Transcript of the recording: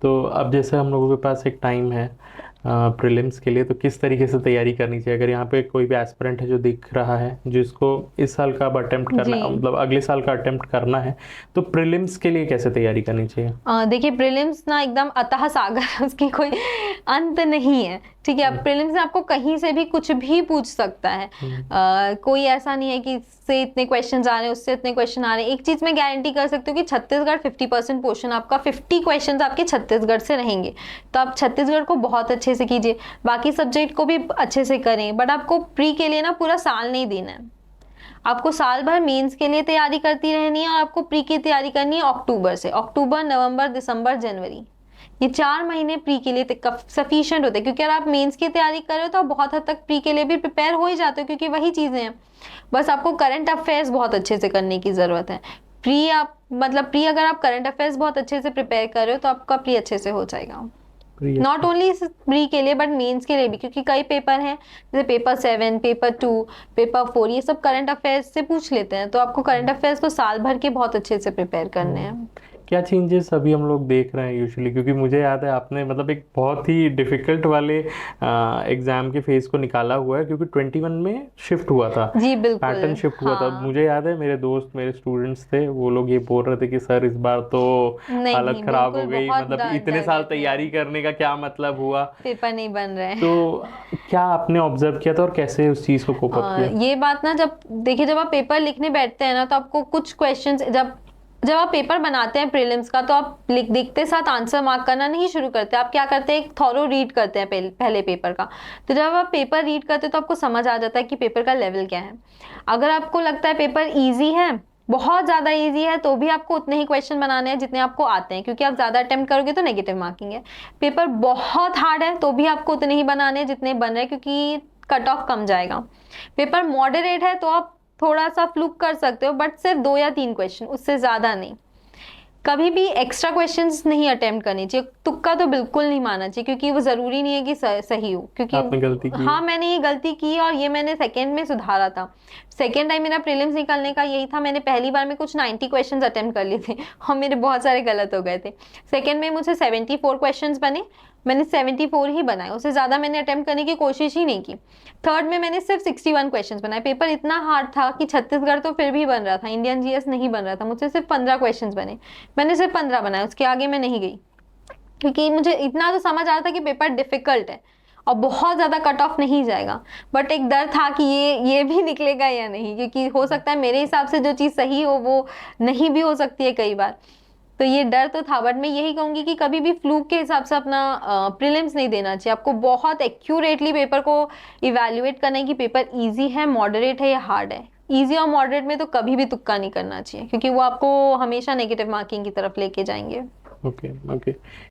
तो अब जैसे हम लोगों के पास एक टाइम है प्रीलिम्स के लिए, तो किस तरीके से तैयारी करनी चाहिए? अगर यहाँ पे कोई भी एस्पिरेंट है जो दिख रहा है, जिसको इस साल का अब अटेम्प्ट जी। करना, मतलब अगले साल का अटेम्प्ट करना है, तो प्रीलिम्स के लिए कैसे तैयारी करनी चाहिए? देखिए प्रीलिम्स ना एकदम अथाह सागर उसकी कोई अंत नहीं है। ठीक है, अब हम्म, प्रीलिम्स में आपको कहीं से भी कुछ भी पूछ सकता है। हम्म, कोई ऐसा नहीं है कि इससे इतने क्वेश्चन आ रहे हैं, उससे इतने क्वेश्चन आ रहे हैं। एक चीज मैं गारंटी कर सकती हूँ कि छत्तीसगढ़ 50% पोर्शन आपका, 50 क्वेश्चन आपके छत्तीसगढ़ से रहेंगे। तो आप छत्तीसगढ़ को बहुत अच्छे से कीजिए, बाकी सब्जेक्ट को भी अच्छे से करें, बट आपको प्री के लिए ना पूरा साल नहीं देना है। आपको साल भर मेंस के लिए तैयारी करती रहनी है, और आपको प्री की तैयारी करनी है अक्टूबर से। अक्टूबर, नवंबर, दिसंबर, जनवरी, ये 4 महीने प्री के लिए सफिशिएंट होते हैं। क्योंकि अगर आप मेंस की तैयारी कर रहे हो तो आप बहुत हद तक प्री के लिए भी प्रिपेयर हो ही जाते हो, क्योंकि वही चीजें हैं। बस आपको करंट अफेयर्स बहुत अच्छे से करने की जरूरत है। प्री आप मतलब प्री अगर आप करंट अफेयर्स बहुत अच्छे से प्रिपेयर कर रहे हो तो आपका प्री अच्छे से हो जाएगा। प्रिय नॉट ओनली प्री के लिए बट मेंस के लिए भी, क्योंकि कई पेपर हैं जैसे पेपर 7, पेपर 2, पेपर 4, ये सब करंट अफेयर्स से पूछ लेते हैं। तो आपको करंट अफेयर्स को साल भर के बहुत अच्छे से प्रिपेयर करने हम्म, हैं। क्या चेंजेस अभी हम लोग देख रहे हैं यूजुअली? क्योंकि मुझे याद है आपने मतलब एक बहुत ही डिफिकल्ट वाले एग्जाम के फेज को निकाला हुआ है, क्योंकि 21 में शिफ्ट हुआ था, जी बिल्कुल। पैटर्न शिफ्ट हुआ था। हाँ, मुझे याद है मेरे दोस्त, मेरे स्टूडेंट्स थे, वो लोग ये बोल रहे थे कि सर इस बार तो हालत नहीं खराब बिल्कुल, हो गई, बहुत मतलब डर इतने डर साल गए थे तैयारी हम। करने का क्या मतलब हुआ? पेपर नहीं बन रहे तो हैं। क्या आपने ऑब्जर्व किया था और कैसे उस चीज को कोप अप किया? ये बात ना, जब देखिए जब आप पेपर लिखने बैठते हैं ना, तो आपको कुछ क्वेश्चंस, जब जब आप पेपर बनाते हैं प्रीलिम्स का, तो आप लिखते साथ आंसर मार्क करना नहीं शुरू करते। आप क्या करते हैं, एक थॉरो रीड करते हैं पहले पेपर का। तो जब आप पेपर रीड करते हैं तो आपको समझ आ जाता है कि पेपर का लेवल क्या है। अगर आपको लगता है पेपर ईजी है, बहुत ज्यादा इजी है, तो भी आपको उतने ही क्वेश्चन बनाने हैं जितने आपको आते हैं, क्योंकि आप ज्यादा अटेम्प्ट करोगे तो नेगेटिव मार्किंग है। पेपर बहुत हार्ड है तो भी आपको उतने ही बनाने हैं जितने बन रहे हैं, क्योंकि कट ऑफ कम जाएगा। पेपर मॉडरेट है तो आप थोड़ा सा फ्लूक कर सकते हो, बट सिर्फ 2 या 3 क्वेश्चन, उससे ज्यादा नहीं। कभी भी एक्स्ट्रा क्वेश्चंस नहीं अटेम्प्ट करनी चाहिए, तुक्का तो बिल्कुल नहीं मानना चाहिए, क्योंकि वो जरूरी नहीं है कि सही हो। क्योंकि आपने गलती की है? हाँ, मैंने ये गलती की और ये मैंने सेकेंड में सुधारा था। सेकेंड टाइम मेरा प्रीलिम्स निकलने का यही था, मैंने पहली बार में कुछ 90 क्वेश्चंस अटेम्प्ट कर लिए थे और मेरे बहुत सारे गलत हो गए थे। सेकेंड में मुझे 74 क्वेश्चंस बने, मैंने 74 ही बनाए, उससे ज्यादा मैंने अटेम्प्ट करने की कोशिश ही नहीं की। थर्ड में मैंने सिर्फ 61 क्वेश्चंस बनाए। पेपर इतना हार्ड था कि छत्तीसगढ़ तो फिर भी बन रहा था, इंडियन जीएस नहीं बन रहा था। मुझसे सिर्फ 15 क्वेश्चंस बने, मैंने सिर्फ 15 बनाए, उसके आगे मैं नहीं गई। क्योंकि मुझे इतना तो समझ आ रहा था कि पेपर डिफिकल्ट है और बहुत ज्यादा कट ऑफ नहीं जाएगा, बट एक डर था कि ये भी निकलेगा या नहीं, क्योंकि हो सकता है मेरे हिसाब से जो चीज सही हो वो नहीं भी हो सकती है कई बार। तो ये डर तो था, बट मैं यही कहूंगी कि कभी भी फ्लूक के हिसाब से अपना प्रीलिम्स नहीं देना चाहिए। आपको बहुत एक्यूरेटली पेपर को इवेल्युएट करना है कि पेपर इजी है, मॉडरेट है या हार्ड है। इजी और मॉडरेट में तो कभी भी तुक्का नहीं करना चाहिए, क्योंकि वो आपको हमेशा नेगेटिव मार्किंग की तरफ लेके जाएंगे। Okay, okay.